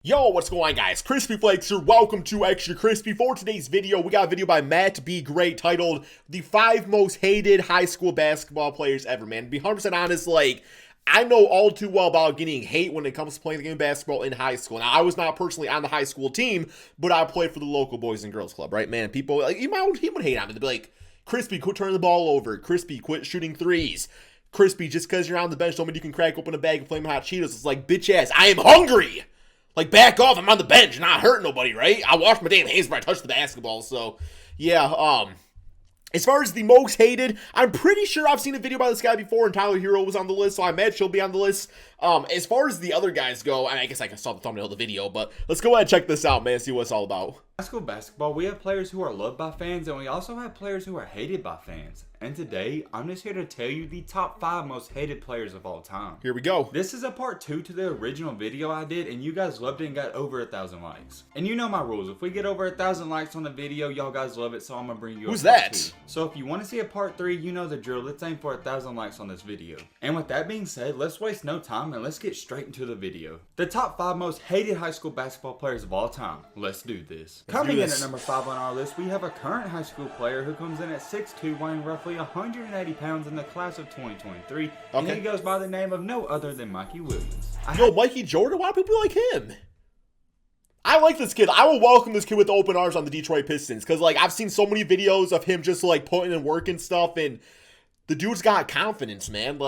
Yo, what's going on, guys? Crispy Flakes here. Welcome to Extra Crispy. For today's video, we got a video by Matt B. Great titled The 5 Most Hated High School Basketball Players Ever, man. To be 100% honest, I know all too well about getting hate when it comes to playing the game of basketball in high school. Now, I was not personally on the high school team, but I played for the local Boys and Girls Club, right? Man, people, he would hate on me. They'd be like, Crispy, quit turning the ball over. Crispy, quit shooting threes. Crispy, just because you're on the bench don't mean you can crack open a bag of Flamin' Hot Cheetos. It's like, bitch ass, I am hungry! Like, back off, I'm on the bench, not hurting nobody, right? I wash my damn hands before I touch the basketball, so, yeah, as far as the most hated, I'm pretty sure I've seen a video by this guy before, and Tyler Herro was on the list, so I imagine he'll be on the list. As far as the other guys go, I guess I saw the thumbnail of the video, but let's go ahead and check this out, man, see what it's all about. High school basketball, we have players who are loved by fans, and we also have players who are hated by fans. And today, I'm just here to tell you the top 5 most hated players of all time. Here we go. This is a part 2 to the original video I did, and you guys loved it and got over 1,000 likes. And you know my rules. If we get over 1,000 likes on the video, y'all guys love it, so I'm gonna bring you Who's a part that? 2. So if you want to see a part 3, you know the drill. Let's aim for 1,000 likes on this video. And with that being said, let's waste no time and let's get straight into the video. The top 5 most hated high school basketball players of all time. Let's do this. Coming in at number 5 on our list, we have a current high school player who comes in at 6'2", weighing roughly 180 pounds in the class of 2023, and he goes by the name of no other than Mikey Williams. Yo, Mikey Jordan? Why do people like him? I like this kid. I will welcome this kid with open arms on the Detroit Pistons, because, I've seen so many videos of him just, putting in work and stuff, and the dude's got confidence, man.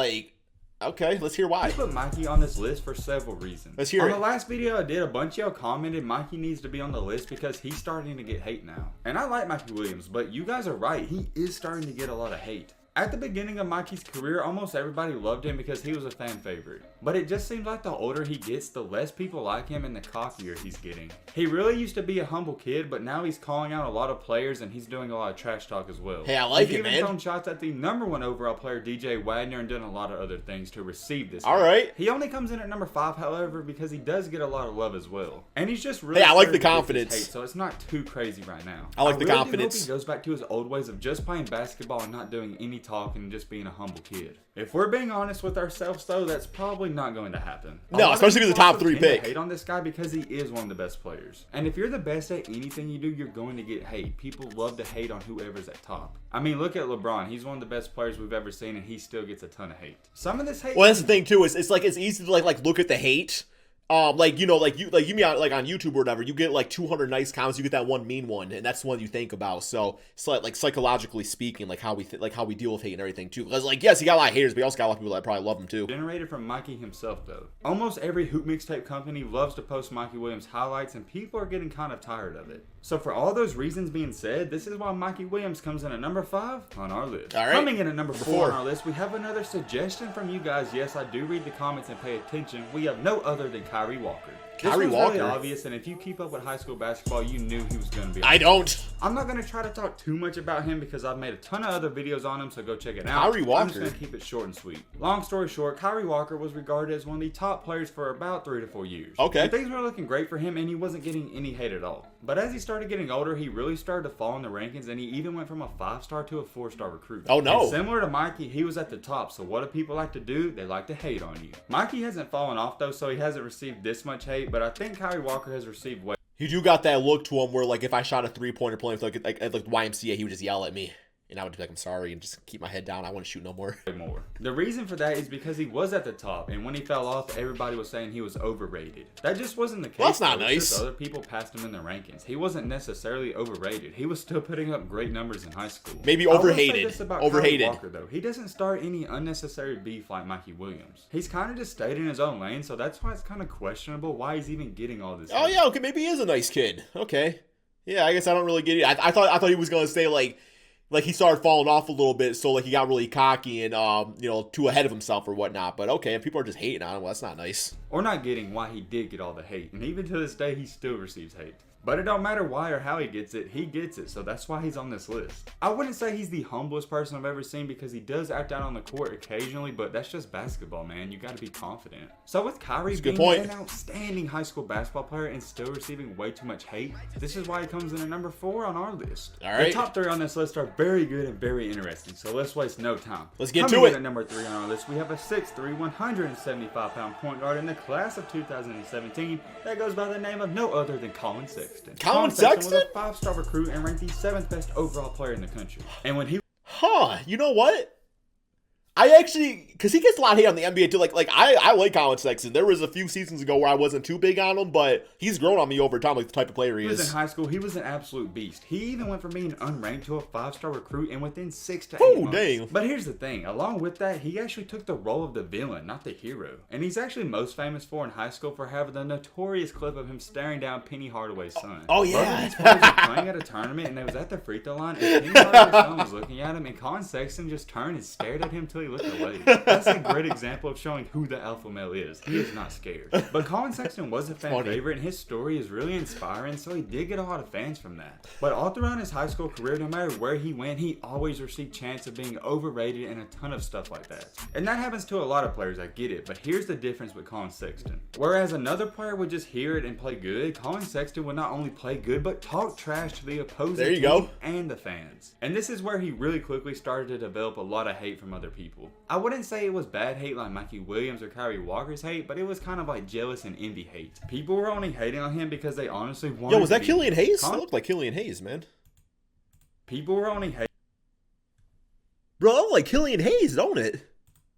Okay, let's hear why. I put Mikey on this list for several reasons. Let's hear it. On the last video I did, a bunch of y'all commented Mikey needs to be on the list because he's starting to get hate now. And I like Mikey Williams, but you guys are right. He is starting to get a lot of hate. At the beginning of Mikey's career, almost everybody loved him because he was a fan favorite. But it just seems like the older he gets, the less people like him and the cockier he's getting. He really used to be a humble kid, but now he's calling out a lot of players and he's doing a lot of trash talk as well. Hey, I like it, man. He's even thrown shots at the #1 overall player, DJ Wagner, and done a lot of other things to receive this. All right. He only comes in at number 5, however, because he does get a lot of love as well. And he's just really I like the confidence. Hate, so it's not too crazy right now. I like the confidence. I hope he goes back to his old ways of just playing basketball and not doing any talking and just being a humble kid. If we're being honest with ourselves, though, that's probably not going to happen. No, especially if he's a top 3 pick. Hate on this guy because he is one of the best players. And if you're the best at anything you do, you're going to get hate. People love to hate on whoever's at top. I mean, look at LeBron. He's one of the best players we've ever seen, and he still gets a ton of hate. Some of this hate. Well, that's the thing too. Is it's easy to look at the hate. You on YouTube or whatever, you get 200 nice comments, you get that one mean one, and that's the one you think about. So it's psychologically speaking, how we deal with hate and everything too. Because yes, he got a lot of haters, but he also got a lot of people that probably love him too. Generated from Mikey himself though. Almost every hoop mixtape company loves to post Mikey Williams highlights, and people are getting kind of tired of it. So for all those reasons being said, this is why Mikey Williams comes in at number 5 on our list. All right. Coming in at number 4 on our list, we have another suggestion from you guys. Yes, I do read the comments and pay attention. We have no other than Kyrie Walker. Kyrie This was Walker. really obvious, and if you keep up with high school basketball, you knew he was going to be. I don't. I'm not going to try to talk too much about him because I've made a ton of other videos on him, so go check it out. Kyrie Walker. I'm just going to keep it short and sweet. Long story short, Kyrie Walker was regarded as one of the top players for about 3 to 4 years. Okay. And things were looking great for him, and he wasn't getting any hate at all. But as he started getting older, he really started to fall in the rankings, and he even went from a 5-star to a 4-star recruit. Oh, no. And similar to Mikey, he was at the top, so what do people like to do? They like to hate on you. Mikey hasn't fallen off, though, so he hasn't received this much hate, but I think Kyrie Walker has received way. He do got that look to him where if I shot a 3-pointer playing with at YMCA, he would just yell at me. And I would be like, I'm sorry, and just keep my head down. I want to shoot no more. The reason for that is because he was at the top, and when he fell off, everybody was saying he was overrated. That just wasn't the case. Well, that's not nice. Just other people passed him in the rankings. He wasn't necessarily overrated. He was still putting up great numbers in high school. Maybe overhated. I will say this about Kyrie Walker, though. He doesn't start any unnecessary beef like Mikey Williams. He's kind of just stayed in his own lane, so that's why it's kind of questionable why he's even getting all this. Oh yeah, okay, maybe he is a nice kid. Okay, yeah, I guess I don't really get it. I thought he was gonna say he started falling off a little bit, so he got really cocky and too ahead of himself or whatnot. But okay, if people are just hating on him, well, that's not nice. Or not getting why he did get all the hate, and even to this day, he still receives hate. But it don't matter why or how he gets it, so that's why he's on this list. I wouldn't say he's the humblest person I've ever seen because he does act out on the court occasionally, but that's just basketball, man. You got to be confident. So with Kyrie being an outstanding high school basketball player and still receiving way too much hate, this is why he comes in at number 4 on our list. All right. The top 3 on this list are very good and very interesting, so let's waste no time. Let's get Coming to in it. at number 3 on our list, we have a 6'3", 175-pound point guard in the class of 2017 that goes by the name of no other than Collin Sexton. Collin Sexton was a 5-star recruit and ranked the 7th best overall player in the country. And when he you know what? I actually, because he gets a lot of hate on the NBA too. Like I like Collin Sexton. There was a few seasons ago where I wasn't too big on him, but he's grown on me over time, like the type of player he was is. in high school, he was an absolute beast. He even went from being unranked to a 5-star recruit in within 6 to 8 months. Dang. But here's the thing, along with that, he actually took the role of the villain, not the hero. And he's actually most famous for in high school for having the notorious clip of him staring down Penny Hardaway's son. Oh, yeah. Both of these players were playing at a tournament and they was at the free throw line and Penny Hardaway's son was looking at him and Collin Sexton just turned and stared at him till he looked away. That's a great example of showing who the alpha male is. He is not scared. But Collin Sexton was a fan favorite, and his story is really inspiring, so he did get a lot of fans from that. But all throughout his high school career, no matter where he went, he always received chance of being overrated and a ton of stuff like that. And that happens to a lot of players, I get it, but here's the difference with Collin Sexton. Whereas another player would just hear it and play good, Collin Sexton would not only play good, but talk trash to the opposing team and the fans. And this is where he really quickly started to develop a lot of hate from other people. I wouldn't say it was bad hate like Mikey Williams or Kyrie Walker's hate, but it was kind of like jealous and envy hate. People were only hating on him because they honestly wanted was that Killian Hayes? That looked like Killian Hayes, man. People were only hating. Bro, that looked like Killian Hayes, don't it?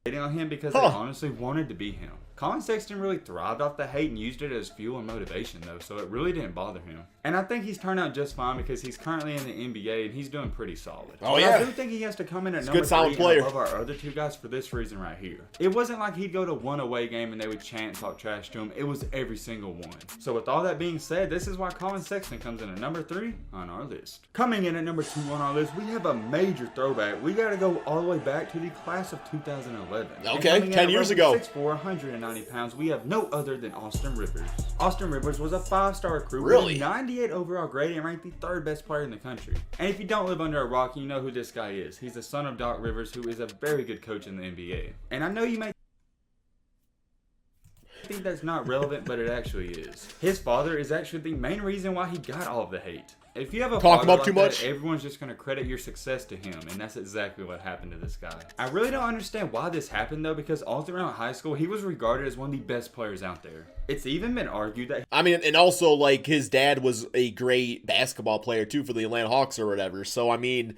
Hating on him because they honestly wanted to be him. Collin Sexton really thrived off the hate and used it as fuel and motivation though, so it really didn't bother him. And I think he's turned out just fine because he's currently in the NBA and he's doing pretty solid. Oh yeah. I do think he has to come in at number 3 above our other 2 guys for this reason right here. It wasn't like he'd go to one away game and they would chant and talk trash to him. It was every single one. So with all that being said, this is why Collin Sexton comes in at number 3 on our list. Coming in at number 2 on our list, we have a major throwback. We gotta go all the way back to the class of 2011. Okay, 10 years ago. 6'4", 190 pounds, we have no other than Austin Rivers. Austin Rivers was a 5-star recruit with a 98 overall grade and ranked the 3rd best player in the country. And if you don't live under a rock, you know who this guy is. He's the son of Doc Rivers, who is a very good coach in the NBA. And I know you may think that's not relevant, but it actually is. His father is actually the main reason why he got all of the hate. If you have a father like that, everyone's just going to credit your success to him, and that's exactly what happened to this guy. I really don't understand why this happened though, because all throughout high school, he was regarded as one of the best players out there. It's even been argued that... I mean, and also, like, his dad was a great basketball player too for the Atlanta Hawks or whatever, so I mean...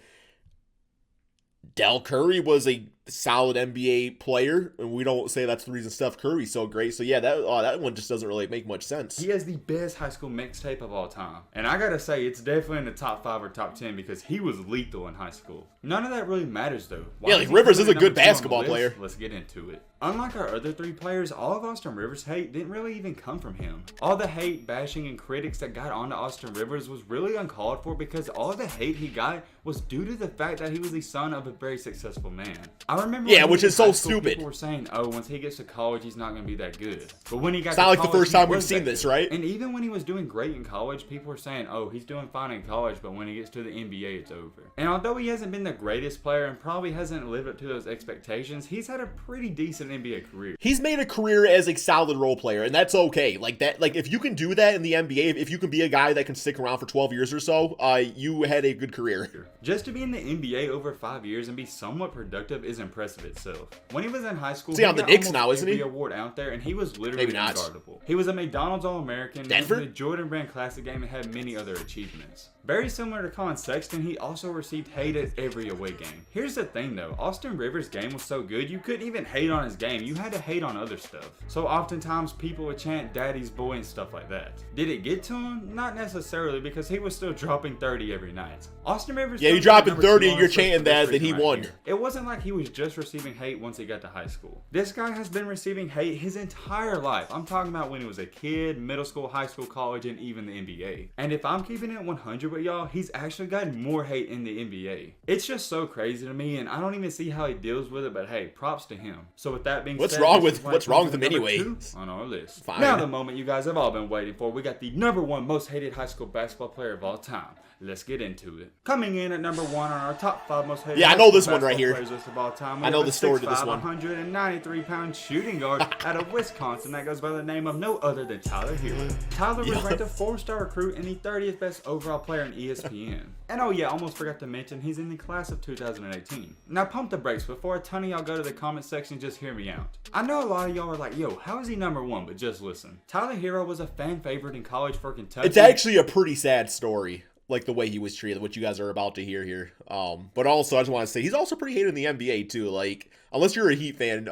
Del Curry was a solid NBA player, and we don't say that's the reason Steph Curry's so great. So yeah, that one just doesn't really make much sense. He has the best high school mixtape of all time, and I gotta say it's definitely in the top 5 or top 10 because he was lethal in high school. None of that really matters though. Yeah, like Rivers is a good basketball player. Let's get into it. Unlike our other 3 players, all of Austin Rivers' hate didn't really even come from him. All the hate, bashing, and critics that got onto Austin Rivers was really uncalled for because all the hate he got was due to the fact that he was the son of a very successful man. I remember which is so stupid. People were saying, oh, once he gets to college, he's not going to be that good. But when he got it's to not like college, the first time we've seen this, right? And even when he was doing great in college, people were saying, oh, he's doing fine in college, but when he gets to the NBA, it's over. And although he hasn't been the greatest player and probably hasn't lived up to those expectations, he's had a pretty decent NBA career. He's made a career as a solid role player, and that's okay. Like that, like if you can do that in the NBA, if you can be a guy that can stick around for 12 years or so, you had a good career. Just to be in the NBA over 5 years and be somewhat productive is impressive itself. When he was in high school, he on the Knicks now, isn't he? Award out there, and he was literally Maybe not. unguardable. He was a McDonald's All-American, Denver? the Jordan Brand Classic game, and had many other achievements. Very similar to Collin Sexton, he also received hate at every away game. Here's the thing though, Austin Rivers' game was so good, you couldn't even hate on his game, you had to hate on other stuff. So oftentimes people would chant daddy's boy and stuff like that. Did it get to him? Not necessarily, because he was still dropping 30 every night. Austin Rivers... Yeah, you dropping 30 and you're chanting that he won. Here. It wasn't like he was just receiving hate once he got to high school. This guy has been receiving hate his entire life. I'm talking about when he was a kid, middle school, high school, college, and even the NBA. And if I'm keeping it 100 with y'all, he's actually gotten more hate in the NBA. It's just so crazy to me, and I don't even see how he deals with it, but hey, props to him. So with that being What's said, wrong with him anyway? On our list. Fine. Now the moment you guys have all been waiting for. We got the #1 most hated high school basketball player of all time. Let's get into it. Coming in at #1 on our top 5 most hated. Yeah, I know this one right here. Players list of all time. I know the story to this one. 193-pound shooting guard out of Wisconsin that goes by the name of no other than Tyler Herro. Tyler was ranked a 4-star recruit and the 30th best overall player in ESPN. And oh yeah, almost forgot to mention he's in the class of 2018. Now pump the brakes before a ton of y'all go to the comment section. Just hear me out. I know a lot of y'all are like, yo, how is he #1? But just listen. Tyler Herro was a fan favorite in college for Kentucky. It's actually a pretty sad story, like the way he was treated, what you guys are about to hear here. But also, I just want to say, he's also pretty hated in the NBA, too. Like, unless you're a Heat fan,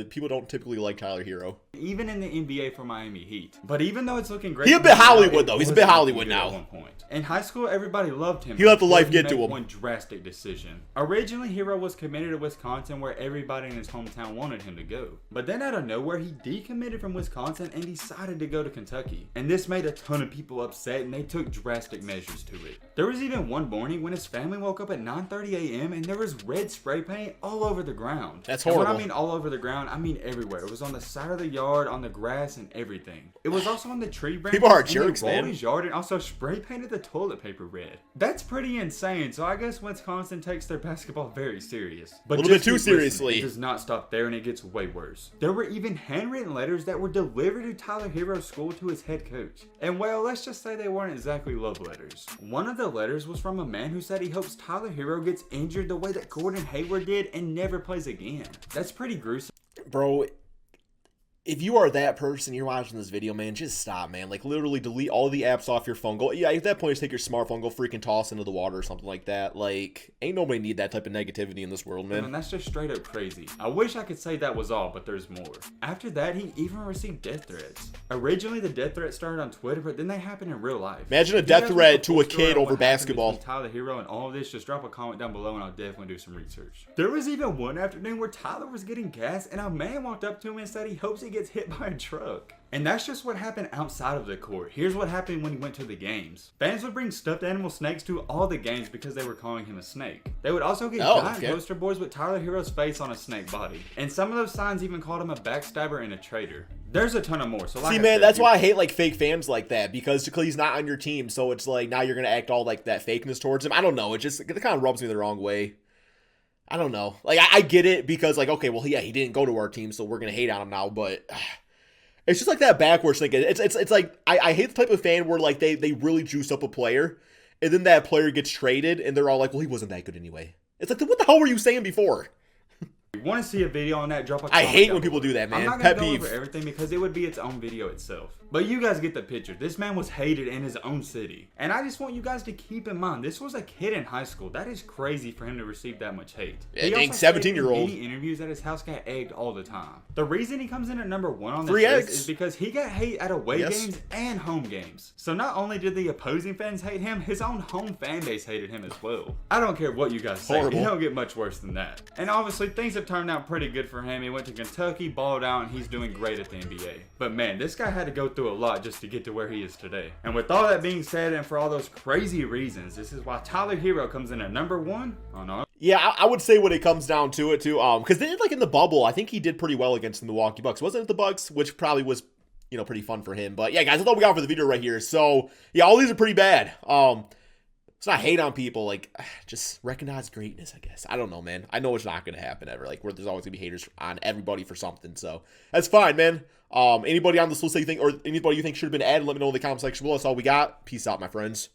people don't typically like Tyler Herro. Even in the NBA for Miami Heat. But even though it's looking great... He's a bit Hollywood, though. He's a bit Hollywood now. At one point. In high school, everybody loved him. He let the life get to him. One drastic decision. Originally, Herro was committed to Wisconsin, where everybody in his hometown wanted him to go. But then out of nowhere, he decommitted from Wisconsin and decided to go to Kentucky. And this made a ton of people upset, and they took drastic measures to it. There was even one morning when his family woke up at 9:30 a.m. and there was red spray paint all over the ground. That's horrible. And when I mean all over the ground, I mean everywhere. It was on the side of the yard, on the grass, and everything. It was also on the tree branches. People are jerks, man. His yard and also spray painted the toilet paper red. That's pretty insane. So I guess Wisconsin takes their basketball very serious. But a little bit too seriously. It does not stop there, and it gets way worse. There were even handwritten letters that were delivered to Tyler Herro's school to his head coach. And well, let's just say they weren't exactly love letters. One of the letters was from a man who said he hopes Tyler Herro gets injured the way that Gordon Hayward did and never plays again. That's pretty gruesome. Bro, if you are that person, you're watching this video, man, just stop, man. Like, literally delete all the apps off your phone. Go, yeah, at that point, just take your smartphone, go freaking toss into the water or something like that. Like, ain't nobody need that type of negativity in this world, man. And that's just straight up crazy. I wish I could say that was all, but there's more. After that, he even received death threats. Originally, the death threat started on Twitter, but then they happened in real life. Imagine a death threat to a kid over basketball. Tyler Herro and all of this, just drop a comment down below and I'll definitely do some research. There was even one afternoon where Tyler was getting gas and a man walked up to him and said he hopes he gets hit by a truck. And that's just what happened outside of the court. Here's what happened when he went to the games. Fans would bring stuffed animal snakes to all the games because they were calling him a snake. They would also get giant poster boards with Tyler Herro's face on a snake body. And some of those signs even called him a backstabber and a traitor. There's a ton of more. So like see, man, that's why I hate like fake fans like that, because he's not on your team. So it's like now you're going to act all like that fakeness towards him. I don't know. It kind of rubs me the wrong way. I don't know. Like, I get it because, like, okay, well, yeah, he didn't go to our team, so we're going to hate on him now, but it's just like that backwards thinking. It's like, I hate the type of fan where, like, they really juice up a player, and then that player gets traded, and they're all like, well, he wasn't that good anyway. It's like, what the hell were you saying before? If you want to see a video on that, drop a comment. I hate when people do that, man. I'm not going to go over everything because it would be its own video itself. But you guys get the picture. This man was hated in his own city. And I just want you guys to keep in mind, this was a kid in high school. That is crazy for him to receive that much hate. Yeah, dang, 17-year-old. In interviews that his house got egged all the time. The reason he comes in at #1 on this list is because he got hate at away games and home games. So not only did the opposing fans hate him, his own home fan base hated him as well. I don't care what you guys say. Horrible. You don't get much worse than that. And obviously, things have turned out pretty good for him. He went to Kentucky, balled out, and he's doing great at the NBA. But man, this guy had to go through a lot just to get to where he is today. And with all that being said, and for all those crazy reasons, this is why Tyler Herro comes in at #1 on our... Yeah, I would say when it comes down to it, too, because then, like, in the bubble, I think he did pretty well against the Milwaukee Bucks. Wasn't it the Bucks? Which probably was, you know, pretty fun for him. But yeah, guys, that's all we got for the video right here. So, yeah, all these are pretty bad. It's not hate on people, like, just recognize greatness, I guess. I don't know, man. I know it's not going to happen ever. Like, there's always going to be haters on everybody for something, so that's fine, man. Anybody on this list that you think, or anybody you think should have been added, let me know in the comment section below. That's all we got. Peace out, my friends.